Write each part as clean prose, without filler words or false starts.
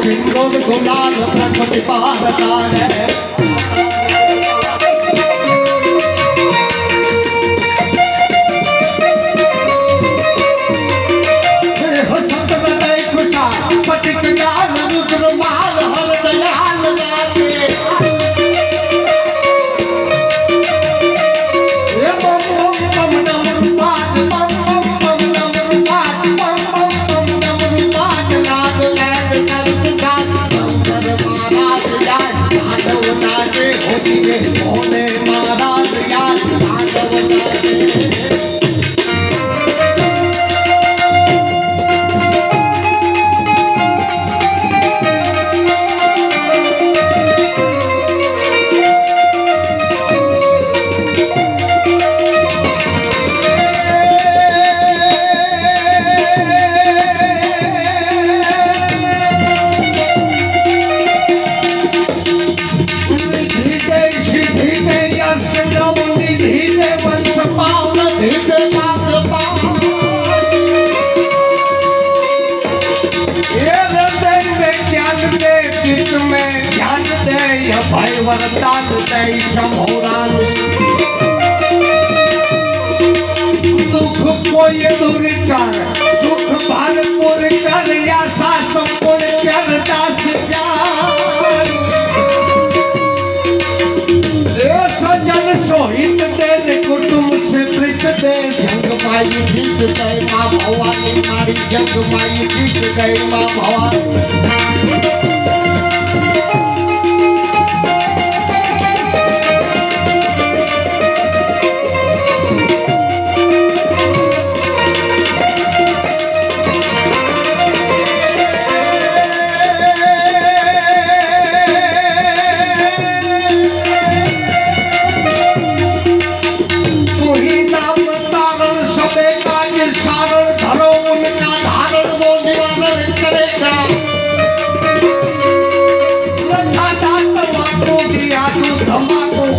सिंदूर गुलाल प्रकृति पारता है भाई वरदान दे शंभुरान दुख कोई दूर कर सुख भरपूर कर या संपूर्ण कर दास जान सजन सोहित दे कुटुंब से प्रीत दे जंग माई जीत गई माँ भवानी मारी जंग माई जीत गई माँ भवानी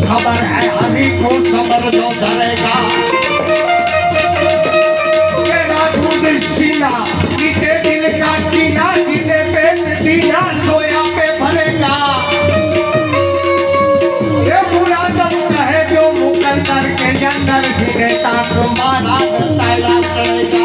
खबर है हरी को खबर जो धरेगा सीना जिसे दिल का जीना जिसे पेट दीना सोया पे भरेगा ये पूरा दम कहे जो मुकद्दर के अंदर जिसे ताक मारा तैला करेगा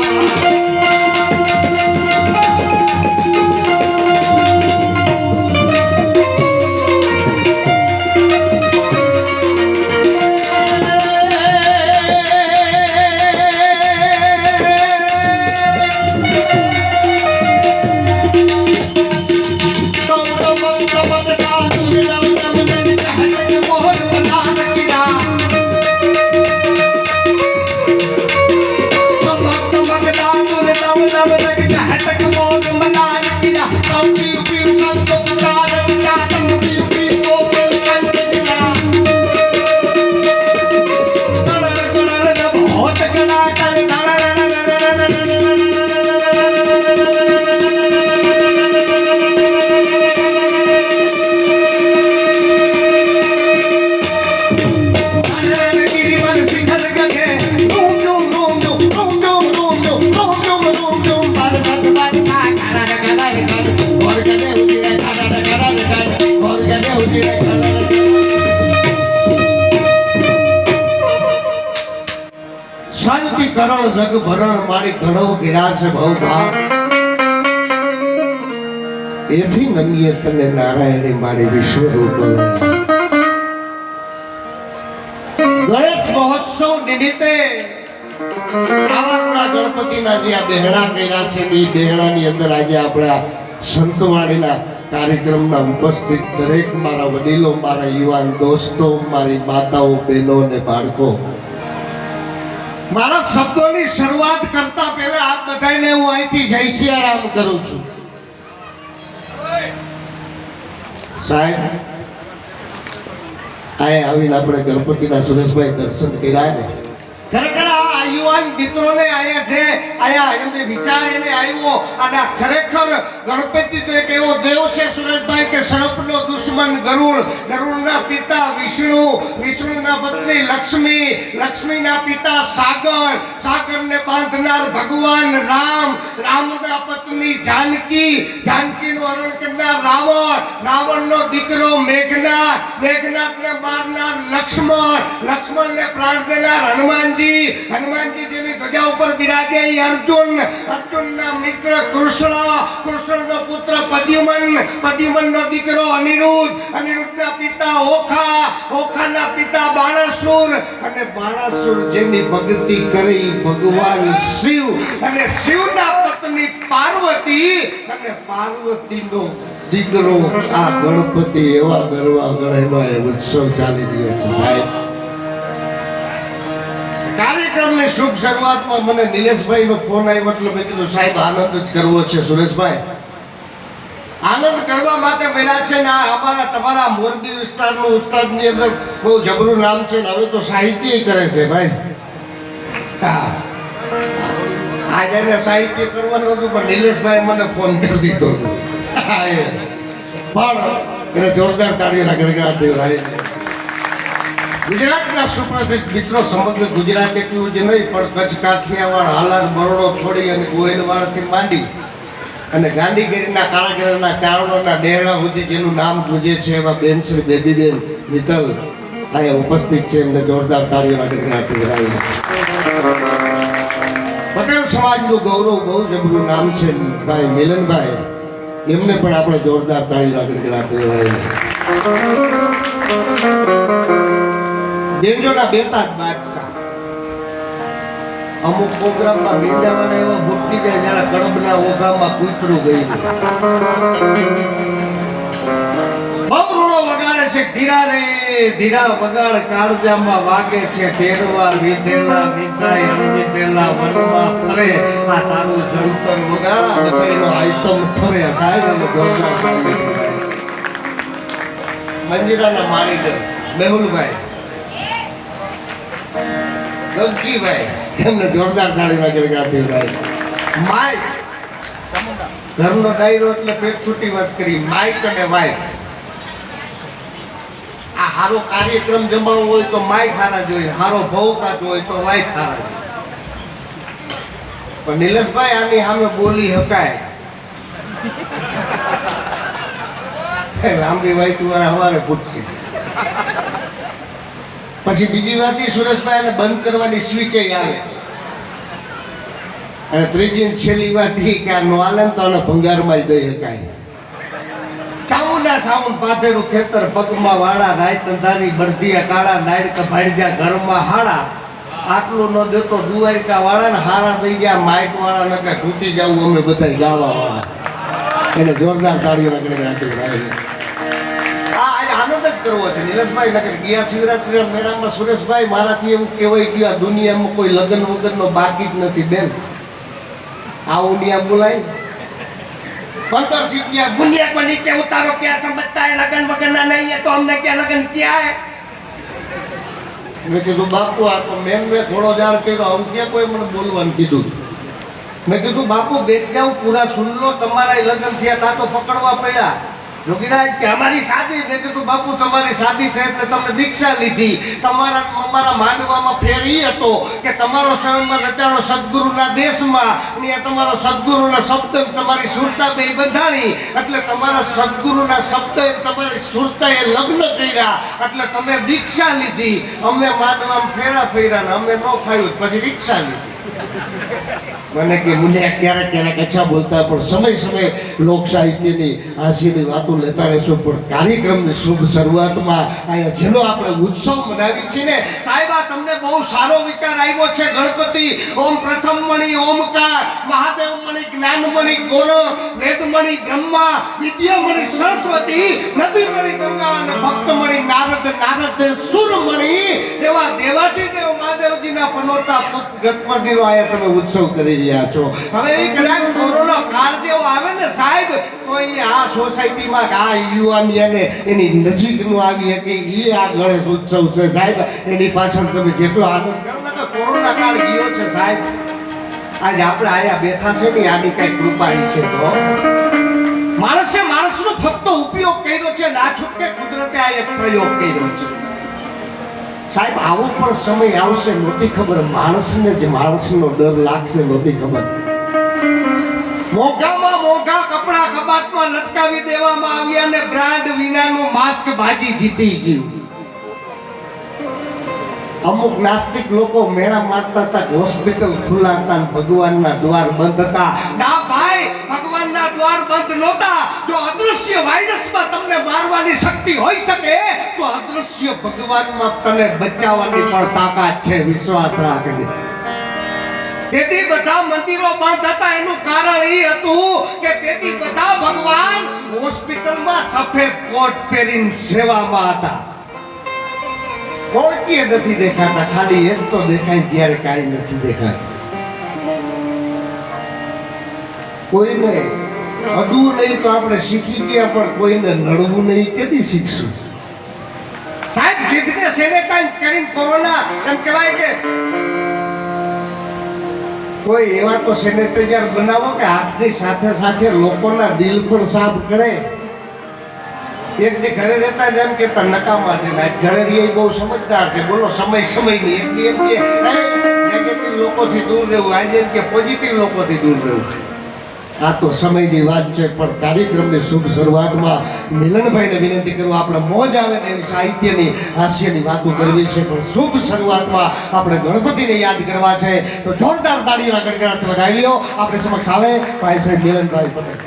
शांति करण जग भरण मारी घड़ो गिरास भव भाव एथी नमीए तने नारायणी मारी विश्व रूप गणेश महोत्सव निमित्ते आवडना गणपतिना जे आ बेहણા કર્યા છે એ બેહણાની અંદર આજે આપણા સંતવાણીના કાર્યક્રમમાં ઉપસ્થિત દરેક મારા વડીલો મારા યુવાન દોસ્તો મારી માતાઓ બહેનો અને બાળકો મારા શબ્દોની શરૂઆત કરતા પહેલા આપ બધાને હું અહીંથી જય સિયારામ કરું છું સાહેબ આય આવીને આપણે ગણપતિના સુરેશભાઈ દર્શન કર્યા ને ખરેખર આ યુવાન મિત્રોને આયા છે, આયા એમને વિચાર એને આવ્યો અને આ ખરેખર ગણપતિ તો એક એવો દેવ છે સુરેશભાઈ કે સર્પનો દુશ્મન ગરુડ, ગરુડના પિતા વિષ્ણુ, વિષ્ણુના પત્ની લક્ષ્મી, લક્ષ્મીના પિતા સાગર, સાગરને બાંધનાર ભગવાન રામ, રામના પત્ની જાનકી, જાનકીનું હરણ કરનાર રાવણ, રાવણનો દીકરો મેઘનાથ, મેઘનાથને મારનાર લક્ષ્મણ, લક્ષ્મણને પ્રાણ દેનાર હનુમાનજી, હનુમાનજી જેની ધજા ઉપર બિરાજે એ અર્જુન, અર્જુનના મિત્ર કૃષ્ણ, કૃષ્ણનો પુત્ર પ્રદ્યુમન, પ્રદ્યુમનનો દીકરો અનિરુદ્ધ, અનિરુદ્ધના પિતા ઓખા, ઓખાના પિતા બાણાસુર અને બાણાસુર જેની ભક્તિ કરી ભગવાન શિવ અને શિવના પત્ની પાર્વતી અને પાર્વતીનો દીકરો આ ગણપતિ. એવા ગરવા ગણેલો એ ઉત્સવ ચાલી રહ્યો છે સાહેબ. કાર્યક્રમની શુભ શરૂઆતમાં મને નિલેશભાઈનો ફોન આવ્યો એટલે મેં કીધું સાહેબ આનંદ જ કરવો છે. સુરેશભાઈ આનંદ કરવા માટે પહેલા છે ને અમારા તમારા મોરબી વિસ્તારનું ઉસ્તાદની અંદર બહુ જબરું નામ છે ને હવે તો સાહિત્ય કરે છે ભાઈ. હા આજે સાહિત્ય કરવાનું હતું પણ નિલેશભાઈ મને ફોન કરી દીધો હતો. પણ એને જોરદાર તાળીઓના ગણગણાટ દેવરાય. ગુજરાતના સુપ્રસિદ્ધ મિત્રો સમગ્ર ગુજરાત એટલું જ નહીં પણ કચ્છ કાઠિયાવાડ, હાલાર, બરોડો છોડી અને ગોહિલવાડથી માંડી અને ગાંધીગીરીના કાળાગીરીના ચારણોના ડેહડા સુધી જેનું નામ ગુંજે છે એવા બેન શ્રી બેબીબેન મિત્તલ અહીંયા ઉપસ્થિત છે. એમને જોરદાર તાળીઓના ગણગણાટ દેવરાય. પટેલ સમાજનું ગૌરવ બહુ જબરું નામ છે ભાઈ મિલનભાઈ, એમને પણ આપણે જોરદાર તાળીઓના ગણગણાટ દેવરાય. બેંજોના બેતા જ બાદશાહ અમુક પ્રોગ્રામમાં બેંજાવાના એવા ભૂટકી જાય જાણે કડબના ઓઘામાં કૂતરું ગયું. બહુ રૂડો વગાડે છે ધીરા રે ધીરા વગાડ કાળજામાં વાગે છે ટેરવા વિધેલા વિધાય વિધેલા વનમાં ફરે આ તારું જંતર વગાડા બધાયનો આઈટમ ફરે સાહેબ. મંજીરાના માળીદર મેહુલભાઈ, ગગજીભાઈ, એમને જોરદાર તાળીમાં ગણગણાટ દેવરાય. માઇક ઘરનો ડાયરો એટલે પેટ છૂટી વાત કરી. માઇક અને વાઇફ આ હારો કાર્યક્રમ જમાવવો હોય તો માઇક હારા જોઈએ, હારો ભવ કાઢવો હોય તો વાઇફ હારા જોઈએ. પણ નિલેશભાઈ આની સામે બોલી શકાય. લાંબી વાઇફ વાળા હવારે પૂછશે. પછી બીજી વાત એ સુરેશભાઈ એને બંધ કરવાની સ્વિચ આવે અને ત્રીજી છેલ્લી વાત એ કે આ નો હાલે તો આને ભંગારમાં દઈ શકાય. ચામુંડા સામું પાથેરું ખેતર પગમાં વાળા રાય તંધારી બળદિયા કાળા નાયડ ભાડ્યા ઘરમાં હાડા આટલું ન દેતો દુવારિકા વાળા ને હારા થઈ ગયા માઇક વાળા ને કે તૂટી જવું અમે બધા ગાવા વાળા. એને જોરદાર તાળીઓ રાખી આનંદ જ કરવો છે. નિલેશભાઈ નગર ગયા શિવરાત્રી મેળામાં સુરેશભાઈ મારાથી એવું કહેવાય ગયું આ દુનિયામાં કોઈ લગ્ન વગરનો બાકી જ નથી બેન. આવું નહીં બોલાય 15 सीटियां दुनिया को नीचे उतारो, क्या समझता है लगन वगन नहीं है तो हमने क्या लगन किया है. मैं कीधुं बापू आ तो मेन में थोड़ो जाण कर्यो आવું क्या कोई મને બોલવાનું કીધું. मैं कीधुं बापू બેઠ જાઓ पूरा सुन लो તમારા લગ્ન થયા તા તો પકડવા પડ્યા. योगीराज के हमारी शादी मैं कीधुं बापू તમારી शादी થઈ એટલે તમે દીક્ષા લીધી. તમારા અમારા માનવામાં ફેર ઈ હતો કે તમારો સમયમાં રચાણો સદગુરુના દેશમાં અને તમારો સદગુરુના શબ્દ તમારી સુરતા બે બંધાણી એટલે તમારા સદગુરુના શબ્દ તમારી સુરતાએ લગ્ન કર્યા એટલે તમે દીક્ષા લીધી. અમે માનવામાં ફેરા ફેર્યા ને અમે નો ખાયું પછી દીક્ષા લીધી. મને કે મુझे ક્યારેક ક્યારેક અચ્છા બોલતા પણ સમય સમય લોક સાહિત્યની હાસ્યની વાતો લેતા રહેશું. પણ કાર્યક્રમની શુભ શરૂઆતમાં અહીંયા જેનો આપણે ઉત્સવ મનાવી છે ને સાહેબ આ તમને બહુ સારો વિચાર આવ્યો છે. ગણપતિ ઓમ પ્રથમ મણિ ઓમકાર, મહાદેવ મણિ જ્ઞાનમણિ ગોરખ, વેદમણિ બ્રહ્મા, વિદ્યામણિ સરસ્વતી, નદીમણિ ગંગા અને ભક્તમણિ નારદ, નારદ સુરમણિ એવા દેવાધિદેવ મહાદેવજીના પનોતા ગણપતિનો આયા તમે ઉત્સવ કરી રહ્યા છો. હવે એ કદાચ કોરોના કાળ જેવો આવે ને સાહેબ તો એ આ સોસાયટીમાં આ યુવાની અને એની નજીકનું આવી શકે એ આ ગણેશ ઉત્સવ છે સાહેબ. એની પાછળ તમે જેટલો આનંદ કરો ને કોરોના કાળ ગયો છે સાહેબ, આજે આપણે આયા બેઠા છે ને આની કઈ કૃપાની છે તો માણસે માણસનો ફક્ત ઉપયોગ કર્યો છે, ના છૂટકે કુદરતે આ એક પ્રયોગ કર્યો છે સાહેબ. આવો પણ સમય આવશે, નહોતી ખબર માણસને જ માણસનો ડર લાગશે, નહોતી ખબર. મોંઘામાં મોંઘા કપડા કબાટમાં લટકાવી દેવામાં આવ્યા ને બ્રાન્ડ વિનાનું માસ્ક ભાજી જીતી ગયું. અમુક નાસ્તિક લોકો મેળા મારતા હતા, હોસ્પિટલ ખુલ્લા હતા, ભગવાનના દ્વાર બંધ હતા. ના ભાઈ, ભગવાનના દ્વાર બંધ નહોતા. જો અદૃશ્ય વાયરસમાં તમને મારવાની શક્તિ હોઈ શકે તો અદૃશ્ય ભગવાનમાં તને બચાવવાની પણ તાકાત છે, વિશ્વાસ રાખજે. તેથી બધા મંદિરો બંધ હતા. એનું કારણ એ હતું કે તેથી બધા ભગવાન હોસ્પિટલમાં સફેદ કોટ પહેરીને સેવામાં હતા. કોણકીએ નથી દેખાતા, ખાલી એક તો દેખાય જ્યારે કાંઈ નથી દેખાતું. કોઈને અડવું નહીં તો આપણે શીખી ગયા, પણ કોઈને નડવું નહીં કેદી શીખશું સાહેબ? જીભને સેનેટાઈઝ કરીને કોરોના એમ કહેવાય કે કોઈ એવા તો સેનેટાઈઝર બનાવો કે હાથની સાથે સાથે લોકોના દિલ પણ સાફ કરે. એક દી ઘરે રહેતા જ એમ કેતા નકામા છે, ઘરે રહી બહુ સમજદાર છે. બોલો સમય સમયની એક દી એમ કે નેગેટિવ લોકોથી દૂર રહેવું, આજે એમ કે પોઝિટિવ લોકોથી દૂર રહેવું. આ તો સમયની વાત છે, પણ કાર્યક્રમની શુભ શરૂઆતમાં મિલનભાઈને વિનંતી કરું, આપણે મોજ આવે ને એવી સાહિત્યની હાસ્યની વાતો કરવી છે, પણ શુભ શરૂઆતમાં આપણે ગણપતિને યાદ કરવા છે. તો જોરદાર તાળીઓના ગણગણાટ વધાવી લ્યો. આપણે સમક્ષ આવે ભાઈ સાહેબ મિલનભાઈ Patel.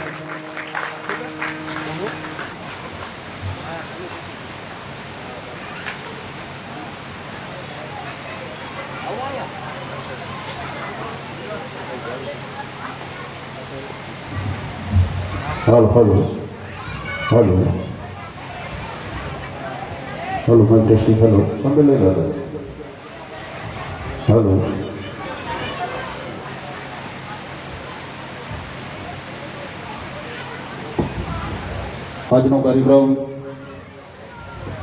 Hello hello hello hello मैं टेस्टिंग हेलो मैं ले रहा हेलो આજનો કાર્યક્રમ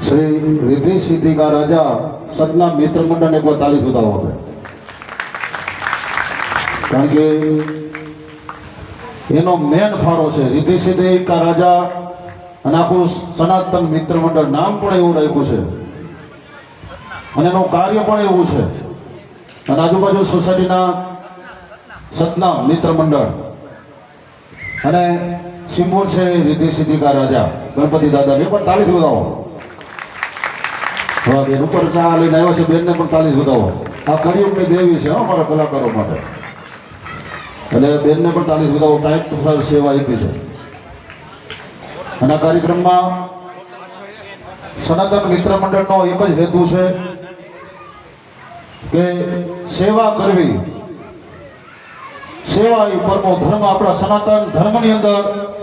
શ્રી રિદ્ધિ સિદ્ધિ કા રાજા સતના મિત્ર મંડળ ને કોઈ તાલીમ સુધાવો આપણે, કારણ કે એનો મેન ફાળો છે. રિદ્ધિ સિદ્ધિ કા રાજા અને આખું સનાતન મિત્ર મંડળ નામ પણ એવું રાખ્યું છે અને એનું કાર્ય પણ એવું છે. અને આજુબાજુ સોસાયટીના સતના મિત્ર મંડળ અને સિમ્બોલ છે રિદ્ધિ સિદ્ધિ કા રાજા ગણપતિ દાદાને પણ તાલીમ વધાવો. હા, બેન ઉપર ચા લઈને આવ્યો છે, બેનને પણ તાલીમ વધાવો. આ કળિયુગની દેવી છે અમારા કલાકારો માટે, એટલે બેનને પણ તાલીમ વધાવો. ટાઈમ ટુ ટાઈમ સેવા આપી છે. અને આ કાર્યક્રમમાં સનાતન મિત્ર મંડળનો એક જ હેતુ છે કે સેવા કરવી. સેવા એ પરમો ધર્મ. આપણા સનાતન ધર્મની અંદર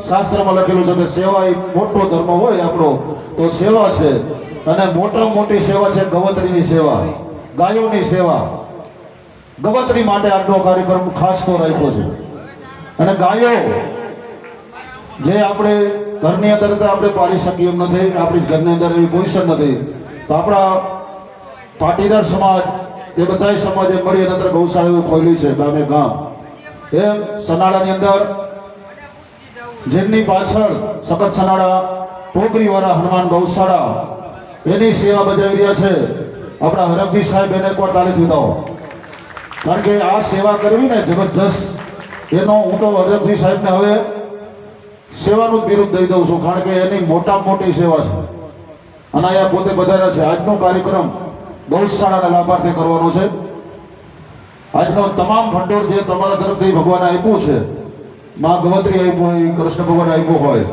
શાસ્ત્રમાં લખેલું છે કે સેવા એ મોટો ધર્મ હોય આપણો તો સેવા છે. અને મોટામાં મોટી સેવા છે ગવત્રીની સેવા, ગાયોની સેવા. ગવત્રી માટે આજનો કાર્યક્રમ ખાસ તો રાખ્યો છે. અને ગાયો જે આપણે ઘરની અંદર આપણે પાળી શકીએ એમ નથી, આપણી ઘરની અંદર એવી પોઝિશન નથી, તો આપણા પાટીદાર સમાજ એ બધા સમાજે મળી અંદર ગૌશાળા એવું ખોલ્યું છે ગામે ગામ. એમ સનાળાની અંદર જેમની પાછળ સખત સનાળા ટોકરીવાળા હનુમાન ગૌશાળા એની સેવા બજાવી રહ્યા છે આપણા હરફજી સાહેબ, એને કોઈ તાલીમ વધાવો. કારણ કે આ સેવા કરવી ને જબરજસ્ત, એનો હું તો હરફજી સાહેબને હવે સેવાનું જ બિરુદ દઈ દઉં છું, કારણ કે એની મોટામાં મોટી સેવા છે. અને અહીંયા પોતે બધાના છે. આજનો કાર્યક્રમ ગૌશાળાના લાભાર્થે કરવાનો છે. આજનો તમામ ભંડોળ જે તમારા તરફથી ભગવાને આપ્યું છે, માં ગવત્રી આપ્યું હોય, કૃષ્ણ ભગવાન આપ્યું હોય,